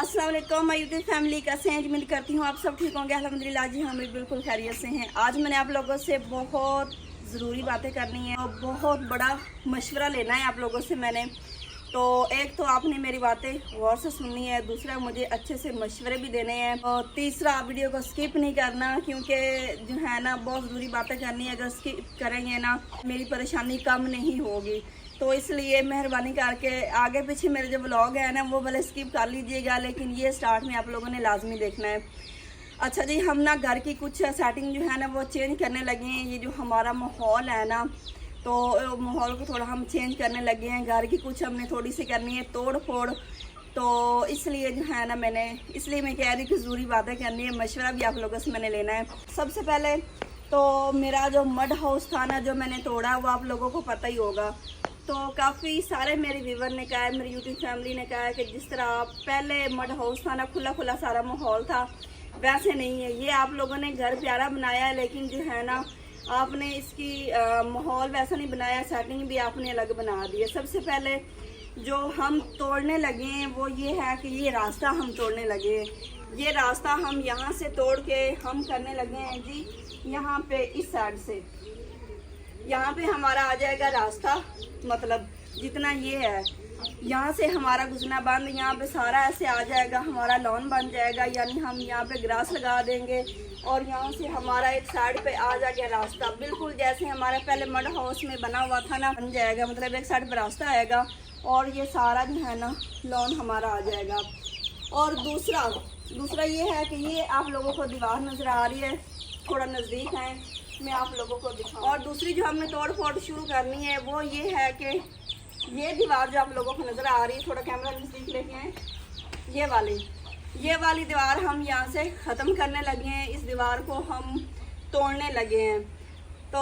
अस्सलाम वालेकुम my YouTube family, कैसे हैं? उम्मीद करती हूँ आप सब ठीक होंगे। अल्हम्दुलिल्लाह जी हम भी बिल्कुल खैरियत से हैं। आज मैंने आप लोगों से बहुत ज़रूरी बातें करनी है और बहुत बड़ा मशवरा लेना है आप लोगों से मैंने। तो एक तो आपने मेरी बातें गौर से सुननी है, दूसरा मुझे अच्छे से मशवरे भी देने हैं और तीसरा वीडियो को स्किप नहीं करना, क्योंकि जो है ना बहुत ज़रूरी बातें करनी है। अगर स्किप करेंगे ना मेरी परेशानी कम नहीं होगी, तो इसलिए मेहरबानी करके आगे पीछे मेरे जो व्लॉग है ना वो भले स्किप कर लीजिएगा, लेकिन ये स्टार्ट में आप लोगों ने लाजमी देखना है। अच्छा जी, हम ना घर की कुछ सेटिंग जो है ना वो चेंज करने लगे हैं। ये जो हमारा माहौल है ना, तो माहौल को थोड़ा हम चेंज करने लगे हैं। घर की कुछ हमने थोड़ी सी करनी है तोड़ फोड़, तो इसलिए जो है ना इसलिए मैं कह रही कि ज़रूरी बातें करनी है, मशवरा भी आप लोगों से मैंने लेना है। सबसे पहले तो मेरा जो मड हाउस था ना जो मैंने तोड़ा, वो आप लोगों को पता ही होगा। तो काफ़ी सारे मेरे व्यूवर ने कहा है, मेरी यूट्यूब फैमिली ने कहा है कि जिस तरह पहले मड हाउस था ना, खुला खुला सारा माहौल था, वैसे नहीं है। ये आप लोगों ने घर प्यारा बनाया है, लेकिन जो है ना आपने इसकी माहौल वैसा नहीं बनाया, सेटिंग भी आपने अलग बना दी है। सबसे पहले जो हम तोड़ने लगे हैं वो ये है कि ये रास्ता हम तोड़ने लगे हैं। ये रास्ता हम यहाँ से तोड़ के हम करने लगे हैं जी, यहाँ पे इस साइड से यहाँ पे हमारा आ जाएगा रास्ता, मतलब जितना ये है यहाँ से हमारा घुसना बंद, यहाँ पे सारा ऐसे आ जाएगा, हमारा लॉन बन जाएगा। यानी हम यहाँ पे ग्रास लगा देंगे और यहाँ से हमारा एक साइड पे आ जाएगा रास्ता, बिल्कुल जैसे हमारा पहले मड हाउस में बना हुआ था ना, बन जाएगा। मतलब एक साइड पे रास्ता आएगा और ये सारा जो है ना लॉन हमारा आ जाएगा। और दूसरा ये है कि ये आप लोगों को दीवार नज़र आ रही है, थोड़ा नज़दीक है, मैं आप लोगों को दिखाऊं। और दूसरी जो हमने तोड़ फोड़ शुरू करनी है वो ये है कि ये दीवार जो आप लोगों को नज़र आ रही है, थोड़ा कैमरा नज़दीक लेके आए, ये वाली दीवार हम यहाँ से ख़त्म करने लगे हैं। इस दीवार को हम तोड़ने लगे हैं। तो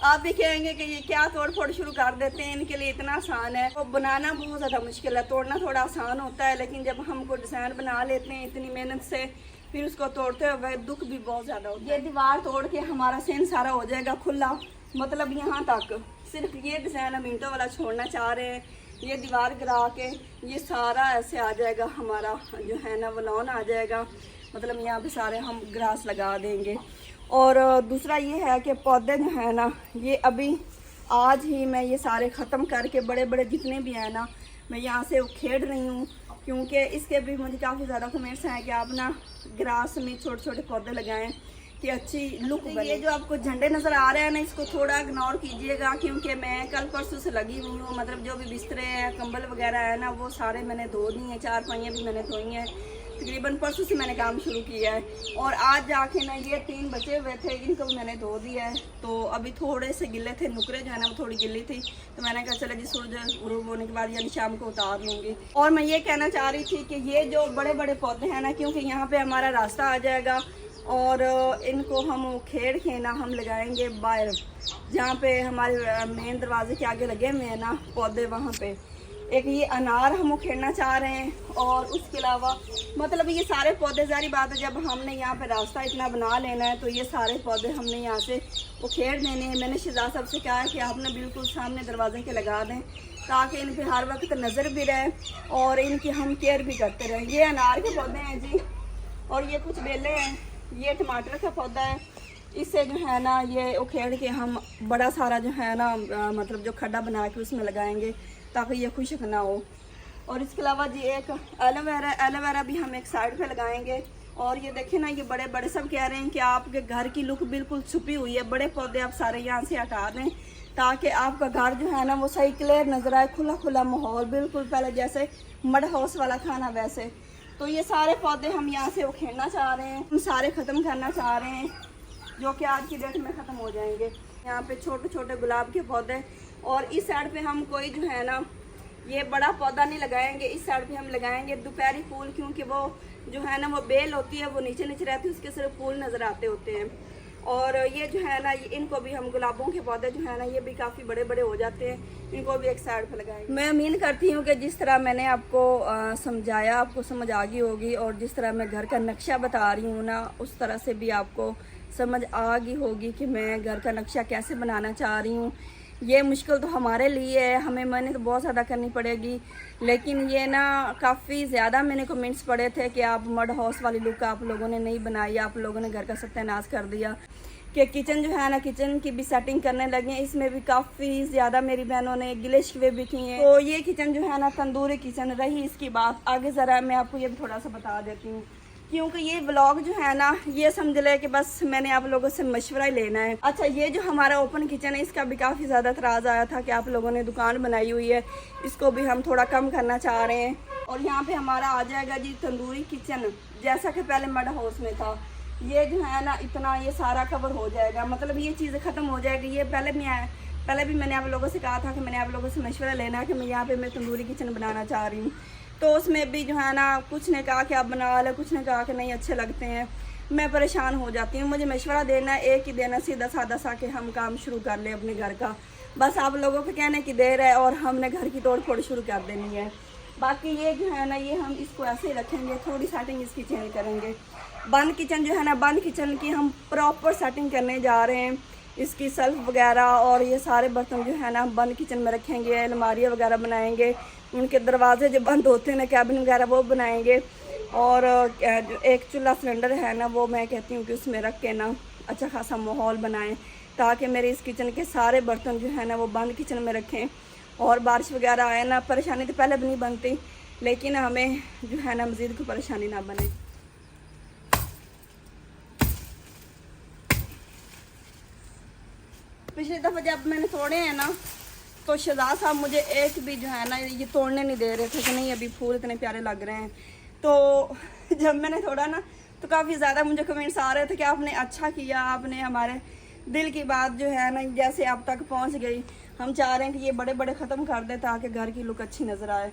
आप भी कहेंगे कि ये क्या तोड़ फोड़ शुरू कर देते हैं, इनके लिए इतना आसान है। तो बनाना बहुत ज़्यादा मुश्किल है, तोड़ना थोड़ा आसान होता है, लेकिन जब हम कोई डिज़ाइन बना लेते हैं इतनी मेहनत से, फिर उसको तोड़ते हुए दुख भी बहुत ज़्यादा होता है। ये दीवार तोड़ के हमारा सीन सारा हो जाएगा खुला, मतलब यहाँ तक। सिर्फ ये डिज़ाइन हम ईंटों वाला छोड़ना चाह रहे हैं। ये दीवार गिरा के ये सारा ऐसे आ जाएगा, हमारा जो है ना वो लॉन आ जाएगा, मतलब यहाँ पे सारे हम ग्रास लगा देंगे। और दूसरा ये है कि पौधे जो है ना, ये अभी आज ही मैं ये सारे ख़त्म करके बड़े बड़े जितने भी हैं ना मैं यहाँ से उखेड़ रही हूँ, क्योंकि इसके भी मुझे काफ़ी ज़्यादा कमेंट्स हैं कि आप ना ग्रास में छोटे छोटे पौधे लगाएं कि अच्छी लुक बने। ये जो आपको झंडे नज़र आ रहे हैं ना, इसको थोड़ा इग्नोर कीजिएगा, क्योंकि मैं कल परसों से लगी हुई हूँ। मतलब जो भी बिस्तरे हैं, कंबल वगैरह है ना, वो सारे मैंने धो दिए हैं, चारपाइयाँ भी मैंने धोई हैं। तकरीबन परसों से मैंने काम शुरू किया है और आज जाके ना ये 3 बचे हुए थे, इनको भी मैंने धो दिया है। तो अभी थोड़े से गिले थे, नुकरे जो है ना वो थोड़ी गिली थी, तो मैंने कहा चलो जी सूरज गुरूब होने के बाद यानी शाम को उतार लूँगी। और मैं ये कहना चाह रही थी कि ये जो बड़े बड़े पौधे हैं ना, क्योंकि यहाँ पे हमारा रास्ता आ जाएगा और इनको हम उखेड़ के ना हम लगाएंगे बाहर, जहाँ पे हमारे मेन दरवाजे के आगे लगे हुए हैं ना पौधे, वहाँ पे एक ये अनार हम उखेड़ना चाह रहे हैं। और उसके अलावा मतलब ये सारे पौधे, सारी बात है, जब हमने यहाँ पे रास्ता इतना बना लेना है तो ये सारे पौधे हमने यहाँ से उखेड़ देने हैं। मैंने शहजाद साहब से कहा है कि आपने बिल्कुल सामने दरवाजे के लगा दें, ताकि इन पर हर वक्त नज़र भी रहे और इनकी हम केयर भी करते रहें। ये अनार के पौधे हैं जी, और ये कुछ बेले हैं, ये टमाटर का पौधा है। इससे जो है ना ये उखेड़ के हम बड़ा सारा जो है ना मतलब जो खड्डा बना के उसमें लगाएंगे, ताकि ये खुशक ना हो। और इसके अलावा जी एक एलोवेरा भी हम एक साइड पे लगाएंगे। और ये देखें ना, ये बड़े बड़े सब कह रहे हैं कि आपके घर की लुक बिल्कुल छुपी हुई है, बड़े पौधे आप सारे यहाँ से हटा दें, ताकि आपका घर जो है ना वो सही क्लियर नज़र आए, खुला खुला माहौल, बिल्कुल पहले जैसे मड हाउस वाला था ना वैसे। तो ये सारे पौधे हम यहाँ से उखेड़ना चाह रहे हैं, हम सारे ख़त्म करना चाह रहे हैं, जो कि आज की डेट में ख़त्म हो जाएंगे। यहाँ पे छोटे छोटे गुलाब के पौधे, और इस साइड पे हम कोई जो है ना ये बड़ा पौधा नहीं लगाएंगे, इस साइड पे हम लगाएंगे दोपहरी फूल, क्योंकि वो जो है ना वो बेल होती है, वो नीचे नीचे रहती है, उसके सिर्फ फूल नज़र आते होते हैं। और ये जो है ना इनको भी हम गुलाबों के पौधे जो है ना ये भी काफ़ी बड़े बड़े हो जाते हैं, इनको भी एक साइड पे लगाएंगे। मैं उम्मीद करती हूँ कि जिस तरह मैंने आपको समझाया आपको समझ आ गई होगी, और जिस तरह मैं घर का नक्शा बता रही हूँ ना उस तरह से भी आपको समझ आ गई होगी कि मैं घर का नक्शा कैसे बनाना चाह रही हूँ। ये मुश्किल तो हमारे लिए है, हमें मेहनत तो बहुत ज़्यादा करनी पड़ेगी। लेकिन ये ना काफ़ी ज़्यादा मैंने कमेंट्स पढ़े थे कि आप मड हाउस वाली लुक आप लोगों ने नहीं बनाई, आप लोगों ने घर का सत्यानाश कर दिया। कि किचन जो है ना, किचन की भी सेटिंग करने लगे हैं, इसमें भी काफ़ी ज़्यादा मेरी बहनों ने गिले शिकवे भी किए हैं। तो ये किचन जो है ना तंदूरी किचन रही। इसकी बात आगे ज़रा मैं आपको ये भी थोड़ा सा बता देती हूँ, क्योंकि ये व्लॉग जो है ना, ये समझ ले कि बस मैंने आप लोगों से मशवरा ही लेना है। अच्छा, ये जो हमारा ओपन किचन है, इसका भी काफ़ी ज़्यादा एतराज़ आया था कि आप लोगों ने दुकान बनाई हुई है, इसको भी हम थोड़ा कम करना चाह रहे हैं। और यहाँ पे हमारा आ जाएगा जी तंदूरी किचन, जैसा कि पहले मड हाउस में था। ये जो है ना इतना ये सारा कवर हो जाएगा, मतलब ये चीज़ें ख़त्म हो जाएगी। ये पहले भी मैंने आप लोगों से कहा था कि मैंने आप लोगों से मशवरा लेना है कि मैं यहाँ पे मैं तंदूरी किचन बनाना चाह रही हूँ। तो उसमें भी जो है ना, कुछ ने कहा कि आप बना ले, कुछ ने कहा कि नहीं अच्छे लगते हैं। मैं परेशान हो जाती हूँ। मुझे मशवरा देना है, एक ही देना, सीधा साधा सा कि हम काम शुरू कर लें अपने घर का। बस आप लोगों के कहने की देर है और हमने घर की तोड़ फोड़ शुरू कर देनी है। बाकी ये जो है ना, ये हम इसको ऐसे ही रखेंगे, थोड़ी सेटिंग इसकी चेंज करेंगे। बंद किचन जो है ना, बंद किचन की हम प्रॉपर सेटिंग करने जा रहे हैं। इसकी सेल्फ वगैरह और ये सारे बर्तन जो है ना बंद किचन में रखेंगे, अलमारियाँ वगैरह बनाएंगे, उनके दरवाजे जो बंद होते हैं ना, कैबिन वगैरह वो बनाएंगे। और एक चूल्हा सिलेंडर है ना, वो मैं कहती हूँ कि उसमें रख के ना अच्छा खासा माहौल बनाएं, ताकि मेरे इस किचन के सारे बर्तन जो है ना वो बंद किचन में रखें। और बारिश वगैरह आए ना, परेशानी तो पहले भी नहीं बनती, लेकिन हमें जो है ना मज़ीद कोई परेशानी ना बने। पिछली दफ़ा जब मैंने तोड़े हैं ना, तो शहजाद साहब मुझे एक भी जो है ना ये तोड़ने नहीं दे रहे थे कि नहीं अभी फूल इतने प्यारे लग रहे हैं। तो जब मैंने तोड़ा ना, तो काफ़ी ज़्यादा मुझे कमेंट्स आ रहे थे कि आपने अच्छा किया, आपने हमारे दिल की बात जो है ना जैसे आप तक पहुंच गई। हम चाह रहे हैं कि ये बड़े बड़े ख़त्म कर दे ताकि घर की लुक अच्छी नज़र आए।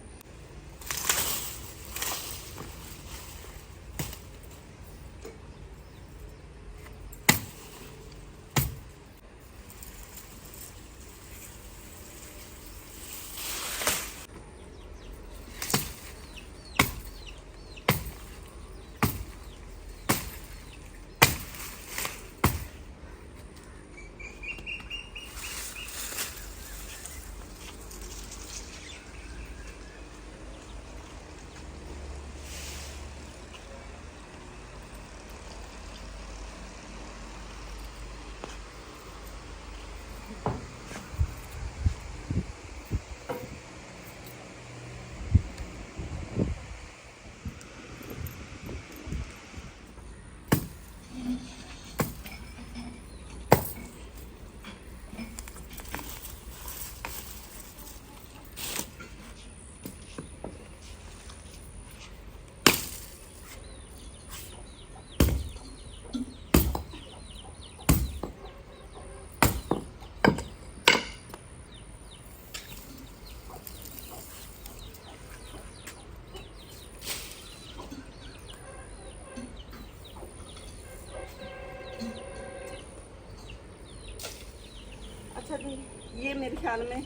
अच्छा जी, ये मेरे ख्याल में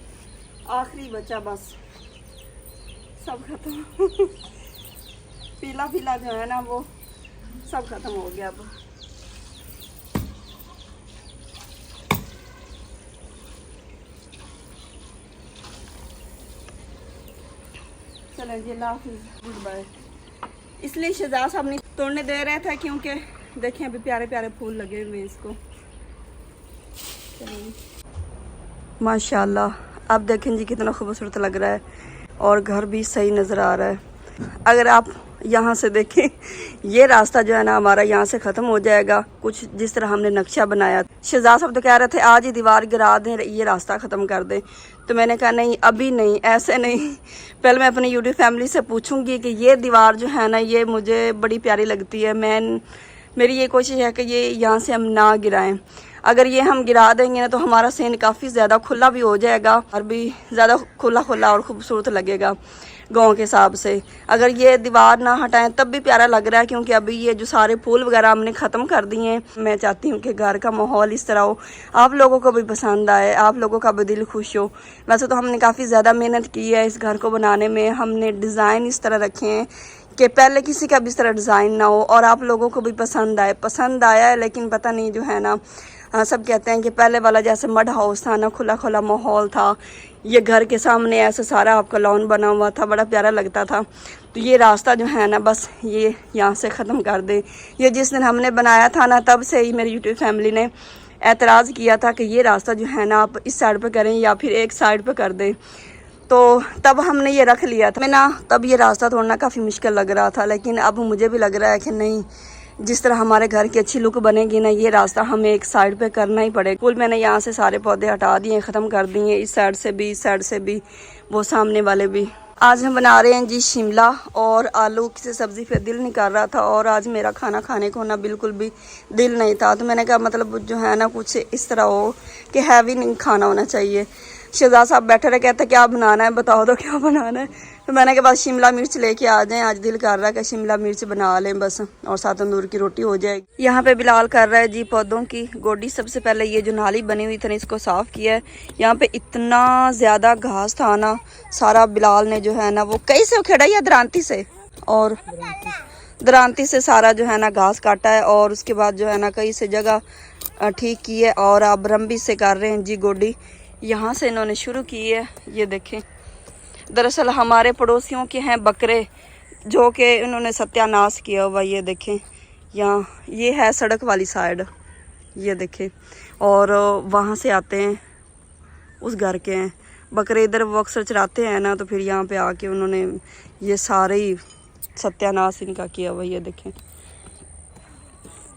आखिरी बचा, बस सब खत्म। पीला पीला जो है ना वो सब खत्म हो गया अब। चलें जी, अल्लाह हाफिज़, गुड बाय। इसलिए शहजाद साहब नहीं तोड़ने दे रहे थे क्योंकि देखें अभी प्यारे प्यारे फूल लगे हुए हैं इसको। माशाल्लाह, आप देखें जी कितना खूबसूरत लग रहा है और घर भी सही नज़र आ रहा है। अगर आप यहाँ से देखें, ये रास्ता जो है ना हमारा यहाँ से ख़त्म हो जाएगा, कुछ जिस तरह हमने नक्शा बनाया। शहजाद साहब तो कह रहे थे आज ही दीवार गिरा दें, ये रास्ता ख़त्म कर दें। तो मैंने कहा नहीं, अभी नहीं, ऐसे नहीं। पहले मैं अपनी यूट्यूब फैमिली से पूछूंगी कि ये दीवार जो है ना ये मुझे बड़ी प्यारी लगती है। मेरी ये कोशिश है कि ये यहाँ से हम ना गिराएं। अगर ये हम गिरा देंगे ना तो हमारा सीन काफ़ी ज़्यादा खुला भी हो जाएगा और भी ज़्यादा खुला खुला और खूबसूरत लगेगा गांव के हिसाब से। अगर ये दीवार ना हटाएं तब भी प्यारा लग रहा है, क्योंकि अभी ये जो सारे फूल वगैरह हमने ख़त्म कर दिए हैं। मैं चाहती हूँ कि घर का माहौल इस तरह हो, आप लोगों को भी पसंद आए, आप लोगों का भी दिल खुश हो। वैसे तो हमने काफ़ी ज़्यादा मेहनत की है इस घर को बनाने में। हमने डिज़ाइन इस तरह रखे हैं कि पहले किसी का भी इस तरह डिज़ाइन ना हो और आप लोगों को भी पसंद आए। पसंद आया है, लेकिन पता नहीं जो है ना सब कहते हैं कि पहले वाला जैसे मड हाउस था ना, खुला खुला माहौल था, ये घर के सामने ऐसे सारा आपका लॉन बना हुआ था, बड़ा प्यारा लगता था। तो ये रास्ता जो है ना बस ये यहाँ से ख़त्म कर दे। ये जिस दिन हमने बनाया था ना तब से ही मेरी यूट्यूब फैमिली ने एतराज़ किया था कि ये रास्ता जो है ना आप इस साइड पे करें या फिर एक साइड पे कर दें। तो तब हमने ये रख लिया था। मैं ना तब ये रास्ता तोड़ना काफ़ी मुश्किल लग रहा था, लेकिन अब मुझे भी लग रहा है कि नहीं, जिस तरह हमारे घर की अच्छी लुक बनेगी ना, ये रास्ता हमें एक साइड पे करना ही पड़ेगा। कुल मैंने यहाँ से सारे पौधे हटा दिए, ख़त्म कर दिए, इस साइड से भी, इस साइड से भी, वो सामने वाले भी। आज हम बना रहे हैं जी शिमला और आलू की सब्ज़ी। फिर दिल नहीं कर रहा था और आज मेरा खाना खाने को ना बिल्कुल भी दिल नहीं था। तो मैंने कहा मतलब जो है ना कुछ इस तरह हो कि हैवी नहीं खाना होना चाहिए। शहजाद साहब बैठे रहे, कहते क्या बनाना है, बताओ तो क्या बनाना है। तो मैंने कहा बस शिमला मिर्च लेके आ जाएं, आज दिल कर रहा है कि शिमला मिर्च बना लें बस, और साथ तंदूर की रोटी हो जाएगी। यहाँ पे बिलाल कर रहा है जी पौधों की गोडी। सबसे पहले ये जो नाली बनी हुई थी इसको साफ़ किया है। यहाँ पे इतना ज़्यादा घास था ना, सारा बिलाल ने जो है ना वो कहीं से उखेड़ा या दरांती से, और दरांती से सारा जो है ना घास काटा है, और उसके बाद जो है ना कई से जगह ठीक की है, और अब रंबी से कर रहे हैं जी गोडी। यहाँ से इन्होंने शुरू की है। ये देखें, दरअसल हमारे पड़ोसियों के हैं बकरे जो कि इन्होंने सत्यानाश किया हुआ। ये देखें, यहाँ ये है सड़क वाली साइड, ये देखें, और वहाँ से आते हैं, उस घर के हैं बकरे, इधर वो अक्सर चराते हैं ना, तो फिर यहाँ पे आके उन्होंने ये सारे ही सत्यानाश इनका किया हुआ। ये देखें,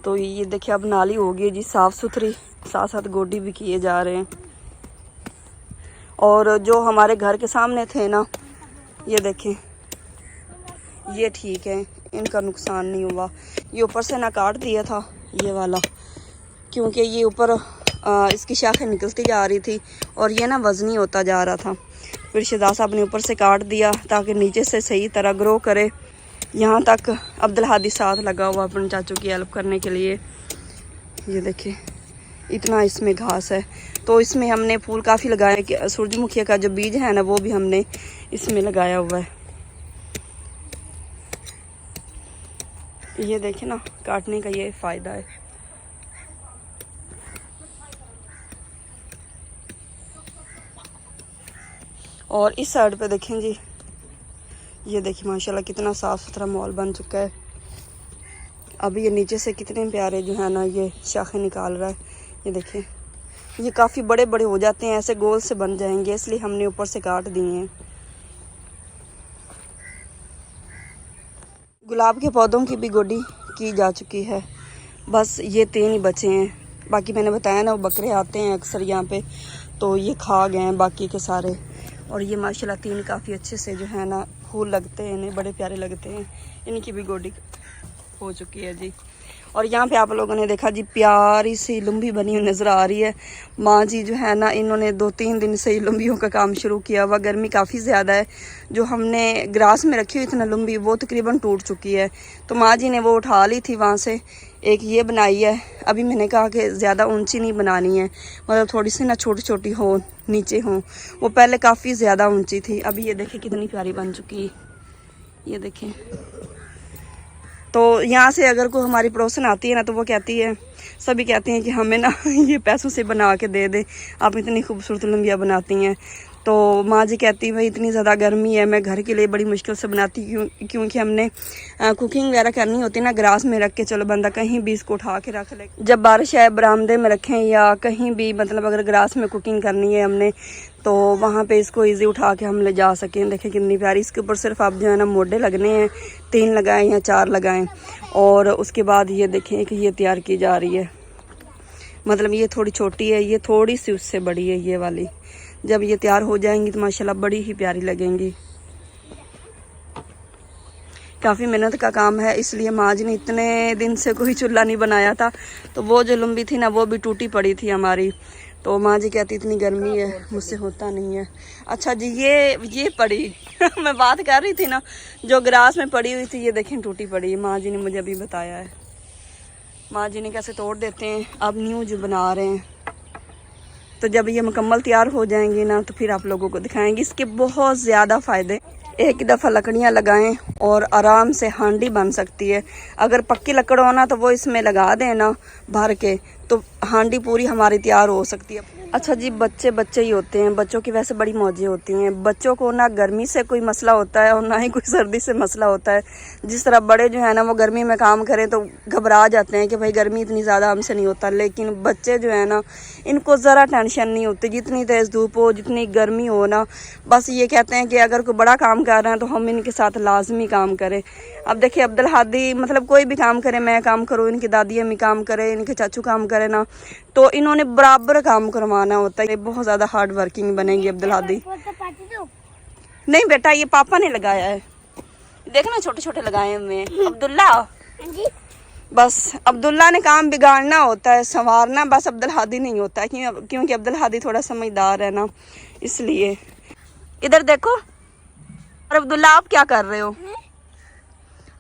तो ये देखिए अब नाली हो गई जी साफ़ सुथरी, साथ साथ गोडी भी किए जा रहे हैं। और जो हमारे घर के सामने थे ना, ये देखें, ये ठीक है, इनका नुकसान नहीं हुआ। ये ऊपर से ना काट दिया था ये वाला, क्योंकि ये ऊपर इसकी शाखें निकलती जा रही थी और ये ना वज़नी होता जा रहा था। फिर शहजाद साहब ने ऊपर से काट दिया ताकि नीचे से सही तरह ग्रो करे। यहाँ तक अब्दुल हादी साथ लगा हुआ अपने चाचू की हेल्प करने के लिए। ये देखिए इतना इसमें घास है। तो इसमें हमने फूल काफ़ी लगाया कि सूरजमुखी का जो बीज है ना वो भी हमने इसमें लगाया हुआ है। ये देखें ना, काटने का ये फ़ायदा है। और इस साइड पे देखें जी, ये देखिए माशाल्लाह कितना साफ़ सुथरा माहौल बन चुका है। अभी ये नीचे से कितने प्यारे जो है ना ये शाखें निकाल रहा है। ये देखिए, ये काफ़ी बड़े बड़े हो जाते हैं, ऐसे गोल से बन जाएंगे, इसलिए हमने ऊपर से काट दिए हैं। गुलाब के पौधों की भी गोडी की जा चुकी है, बस ये 3 ही बचे हैं। बाकी मैंने बताया ना वो बकरे आते हैं अक्सर यहाँ पे, तो ये खा गए हैं बाकी के सारे। और ये माशाल्लाह 3 काफ़ी अच्छे से जो है ना फूल लगते हैं, इन्हें बड़े प्यारे लगते हैं। इनकी भी गोडी हो चुकी है जी। और यहाँ पे आप लोगों ने देखा जी प्यारी सी लुम्बी बनी हुई नज़र आ रही है। माँ जी जो है ना इन्होंने 2-3 दिन से ही लुम्बियों का काम शुरू किया हुआ। गर्मी काफ़ी ज़्यादा है, जो हमने ग्रास में रखी हुई थी ना लुम्बी वो तकरीबन टूट चुकी है, तो माँ जी ने वो उठा ली थी वहाँ से। एक ये बनाई है। अभी मैंने कहा कि ज़्यादा ऊंची नहीं बनानी है, मतलब थोड़ी सी ना छोटी छोटी हो, नीचे हो। वो पहले काफ़ी ज़्यादा ऊंची थी। अभी ये देखें कितनी प्यारी बन चुकी है। ये देखें, तो यहाँ से अगर कोई हमारी पड़ोसन आती है ना तो वो कहती है, सभी कहते हैं कि हमें ना ये पैसों से बना के दे दे, आप इतनी खूबसूरत लुम्बियाँ बनाती हैं। तो माँ जी कहती है भाई इतनी ज़्यादा गर्मी है, मैं घर के लिए बड़ी मुश्किल से बनाती हूँ, क्योंकि हमने कुकिंग वगैरह करनी होती है ना, ग्रास में रख के चलो बंदा कहीं भी इसको उठा के रख ले। जब बारिश है बरामदे में रखें या कहीं भी, मतलब अगर ग्रास में कुकिंग करनी है हमने तो वहाँ पे इसको इजी उठा के हम ले जा सकें। देखें कितनी प्यारी। इसके ऊपर सिर्फ आप जो है ना मोडे लगने हैं, 3 लगाएं या 4 लगाएं। और उसके बाद ये देखें कि ये तैयार की जा रही है, मतलब ये थोड़ी छोटी है, ये थोड़ी सी उससे बड़ी है ये वाली। जब ये तैयार हो जाएंगी तो माशाल्लाह बड़ी ही प्यारी लगेंगी। काफ़ी मेहनत का काम है, इसलिए माँ जी ने इतने दिन से कोई चूल्हा नहीं बनाया था, तो वो जो लुम्बी थी ना वो भी टूटी पड़ी थी हमारी। तो माँ जी कहती इतनी गर्मी है मुझसे होता नहीं है। अच्छा जी ये पड़ी मैं बात कर रही थी ना जो ग्रास में पड़ी हुई थी, ये देखें टूटी पड़ी। माँ जी ने मुझे अभी बताया है, माँ जी ने कैसे तोड़ देते हैं। अब न्यू जो बना रहे हैं, तो जब ये मुकम्मल तैयार हो जाएंगी ना तो फिर आप लोगों को दिखाएंगे। इसके बहुत ज़्यादा फ़ायदे। एक ही दफ़ा लकड़ियाँ लगाएं और आराम से हांडी बन सकती है। अगर पक्की लकड़ होना तो वो इसमें लगा देना भर के, तो हांडी पूरी हमारी तैयार हो सकती है। अच्छा जी, बच्चे बच्चे ही होते हैं, बच्चों की वैसे बड़ी मौजें होती हैं। बच्चों को ना गर्मी से कोई मसला होता है और ना ही कोई सर्दी से मसला होता है। जिस तरह बड़े जो है ना वो गर्मी में काम करें तो घबरा जाते हैं कि भाई गर्मी इतनी ज़्यादा हमसे नहीं होता, लेकिन बच्चे जो है ना इनको ज़रा टेंशन नहीं होती। जितनी तेज़ धूप हो, जितनी गर्मी हो ना, बस ये कहते हैं कि अगर कोई बड़ा काम कर रहे हैं तो हम इनके साथ लाजमी काम करें। अब देखिए अब्दुल हादी मतलब कोई भी काम करे, मैं काम करूँ, इनकी दादी अम्मी काम करे, इनके चाचू काम करे ना, तो इन्होंने बराबर काम करवाना होता है। बहुत ज़्यादा हार्ड वर्किंग बनेंगी अब्दुल हादी। नहीं बेटा, ये पापा ने लगाया है, देखना छोटे छोटे लगाए हुए अब्दुल्ला। बस अब्दुल्ला ने काम बिगाड़ना होता है, संवारना बस अब्दुल हादी नहीं होता है, क्योंकि अब्दुल हादी थोड़ा समझदार है ना, इसलिए। इधर देखो। और अब्दुल्ला आप क्या कर रहे हो?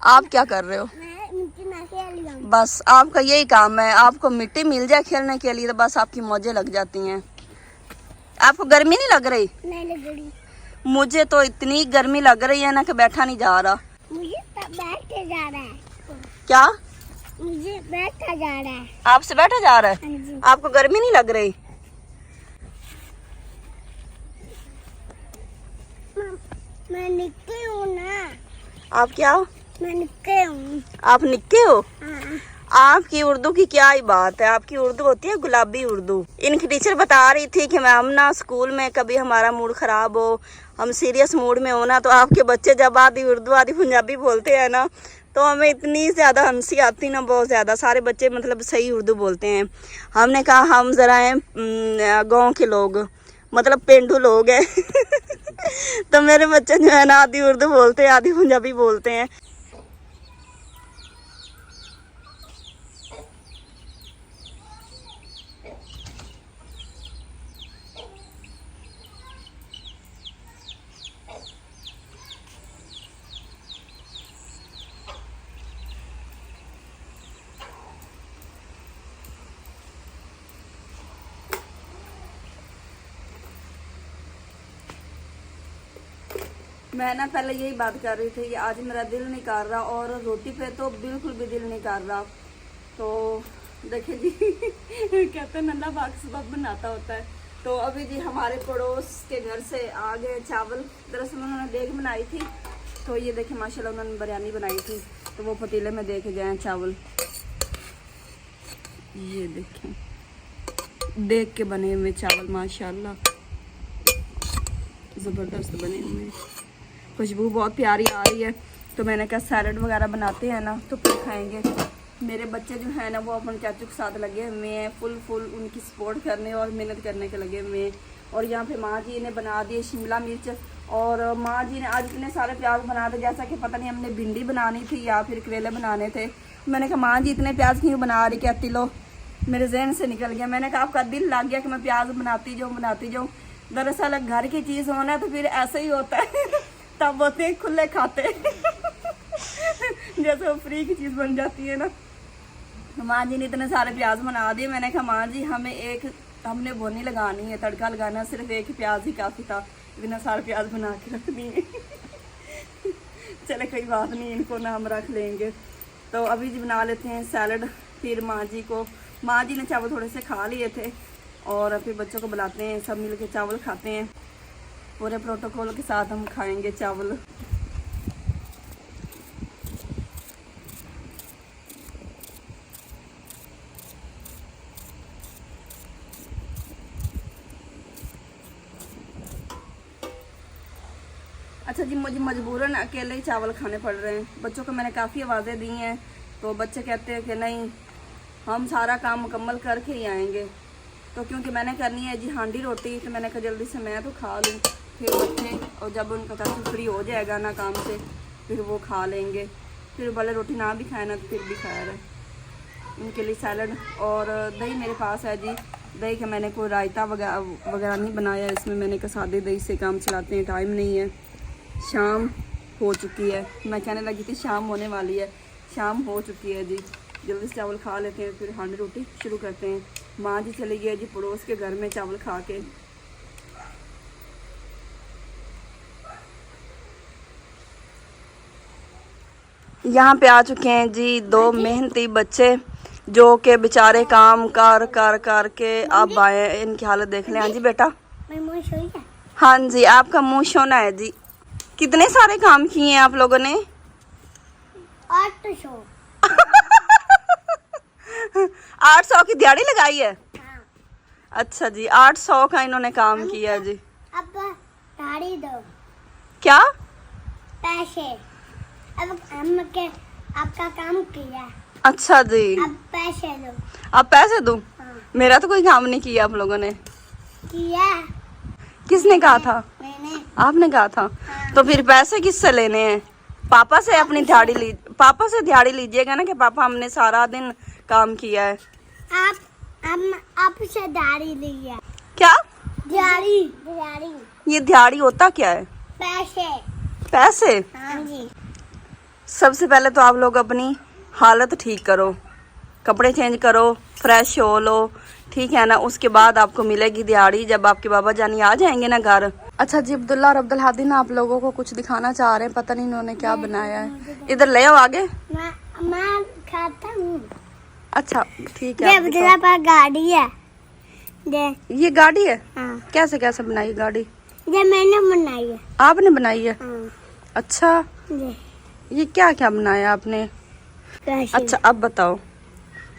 आप क्या कर रहे हो? बस आपका यही काम है, आपको मिट्टी मिल जाए खेलने के लिए तो बस आपकी मौजें लग जाती हैं। आपको गर्मी नहीं लग रही? नहीं लग रही। मुझे तो इतनी गर्मी लग रही है ना कि बैठा नहीं जा रहा। मुझे बैठा जा रहा है। क्या? मुझे बैठा जा रहा है। आपसे बैठा जा रहा है? आपको गर्मी नहीं लग रही? मैं निक्के हूँ ना। आप क्या हो? मैं निक्के हूँ। आप निक्के हो? हाँ। आपकी उर्दू की क्या ही बात है, आपकी उर्दू होती है गुलाबी उर्दू। इनकी टीचर बता रही थी कि मैम ना स्कूल में कभी हमारा मूड खराब हो, हम सीरियस मूड में हो ना, तो आपके बच्चे जब आधी उर्दू आधी पंजाबी बोलते हैं ना, तो हमें इतनी ज़्यादा हंसी आती ना, बहुत ज़्यादा। सारे बच्चे मतलब सही उर्दू बोलते हैं। हमने कहा हम ज़रा हैं गाँव के लोग, मतलब पेंडू लोग हैं तो मेरे बच्चे जो है ना आधी उर्दू बोलते हैं आधी पंजाबी बोलते हैं। मैं ना पहले यही बात कर रही थी कि आज मेरा दिल नहीं कर रहा और रोटी पे तो बिल्कुल भी दिल नहीं कर रहा। तो देखिए जी कहते हैं नल्ला बाग सबब बनाता होता है। तो अभी जी हमारे पड़ोस के घर से आ गए चावल। दरअसल उन्होंने देग बनाई थी, तो ये देखिए माशाल्लाह उन्होंने बिरयानी बनाई थी, तो वो पतीले में दे के गए चावल। ये देखें देख के बने हुए चावल माशाल्लाह ज़बरदस्त बने हुए, खुशबू बहुत प्यारी आ रही है। तो मैंने कहा सैलड वगैरह बनाते हैं ना तो फिर खाएंगे। मेरे बच्चे जो है ना वो अपन चाचू के साथ लगे हुए हैं, फुल उनकी सपोर्ट करने और मेहनत करने के लगे हुए हैं। और यहाँ पे माँ जी ने बना दिए शिमला मिर्च, और माँ जी ने आज इतने सारे प्याज बना दिए, जैसा कि पता नहीं हमने भिंडी बनानी थी या फिर करेले बनाने थे। मैंने कहा माँ जी इतने प्याज क्यों बना रही? कहती लो मेरे जहन से निकल गया। मैंने कहा आपका दिल लग गया कि मैं प्याज बनाती जाऊँ। दरअसल घर की चीज़ होना तो फिर ऐसे ही होता है तब होते हैं खुले खाते जैसे वो फ्री की चीज़ बन जाती है ना। माँ जी ने इतने सारे प्याज बना दिए। मैंने कहा माँ जी हमने भुनी लगानी है, तड़का लगाना, सिर्फ एक ही प्याज ही काफ़ी था, इतने सारे प्याज बना के रख दिए चले कोई बात नहीं, इनको ना हम रख लेंगे। तो अभी जी बना लेते हैं सैलड। फिर माँ जी ने चावल थोड़े से खा लिए थे और फिर बच्चों को बुलाते हैं, सब मिल के चावल खाते हैं। पूरे प्रोटोकॉल के साथ हम खाएंगे चावल। अच्छा जी, मुझे मजबूरन अकेले ही चावल खाने पड़ रहे हैं। बच्चों को मैंने काफ़ी आवाज़ें दी हैं, तो बच्चे कहते हैं कि नहीं हम सारा काम मुकम्मल करके ही आएंगे। तो क्योंकि मैंने करनी है जी हांडी रोटी, तो मैंने कहा जल्दी से मैं तो खा लूँ, फिर बच्चे और जब उनका काम फ्री हो जाएगा ना काम से फिर वो खा लेंगे। फिर भले रोटी ना भी खाए ना तो फिर भी खैर है। उनके लिए सैलड और दही मेरे पास है जी। दही का मैंने कोई रायता वगैरह नहीं बनाया, इसमें मैंने कहा सादे दही से काम चलाते हैं, टाइम नहीं है। शाम हो चुकी है, मैं कहने लगी थी शाम होने वाली है, शाम हो चुकी है जी। जल्दी से चावल खा लेते हैं, फिर हांडी रोटी शुरू करते हैं। माँ जी चली गई जी पड़ोस के घर में चावल खा के। यहाँ पे आ चुके हैं जी दो मेहनती बच्चे जो के बेचारे काम कर कर कर के अब आए हैं। इनकी हालत देख लें। हाँ जी बेटा। हाँ जी, आपका मुंह सोना है जी। कितने सारे काम किए हैं आप लोगों ने? 800। 800 की दिहाड़ी लगाई है। हाँ। अच्छा जी, 800 का इन्होंने काम किया जी। अब गाड़ी दो, क्या? पैसे। अब हम के आपका काम किया, अच्छा जी, अब पैसे दो। अब पैसे दूं? हाँ। मेरा तो कोई काम नहीं किया आप लोगों ने। किया किसने कहा था? मैंने। आपने कहा था। हाँ। तो फिर पैसे किससे लेने हैं? पापा से अपनी दिहाड़ी ली, पापा से दिहाड़ी लीजिएगा ना कि पापा हमने सारा दिन काम किया है। आप हम आपसे दिहाड़ी लिया। क्या? दिहाड़ी दिहाड़ी ये दिहाड़ी होता क्या है? पैसे। पैसे? हाँ जी। सबसे पहले तो आप लोग अपनी हालत ठीक करो, कपड़े चेंज करो, फ्रेश हो लो, ठीक है ना। उसके बाद आपको मिलेगी दिहाड़ी जब आपके बाबा जानी आ जाएंगे ना घर। अच्छा जी, अब्दुल्ला और अब्दुल हादी ना आप लोगों को कुछ दिखाना चाह रहे हैं, पता नहीं इन्होंने क्या बनाया है। इधर ले आओ आगे। मैं खाता हूँ। अच्छा ठीक ये है, आप अब्दुल्ला पर गाड़ी है। ये गाड़ी है? हाँ। कैसे कैसे बनाई गाड़ी? ये मैंने बनाई है। आपने बनाई है? हाँ। अच्छा, ये क्या क्या बनाया आपने? पैसे। अच्छा अब बताओ।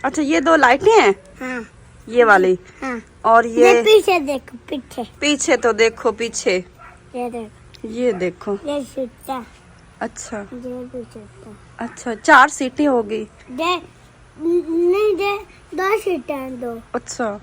अच्छा ये दो लाइटें हैं, हाँ। ये वाली, हाँ। और ये पीछे देखो, पीछे। पीछे तो देखो, पीछे ये देखो, ये देखो। ये सीटा, अच्छा ये भी सीटा। अच्छा, 4 सीटें होगी। नहीं, ये 2 सीटें हैं, 2। अच्छा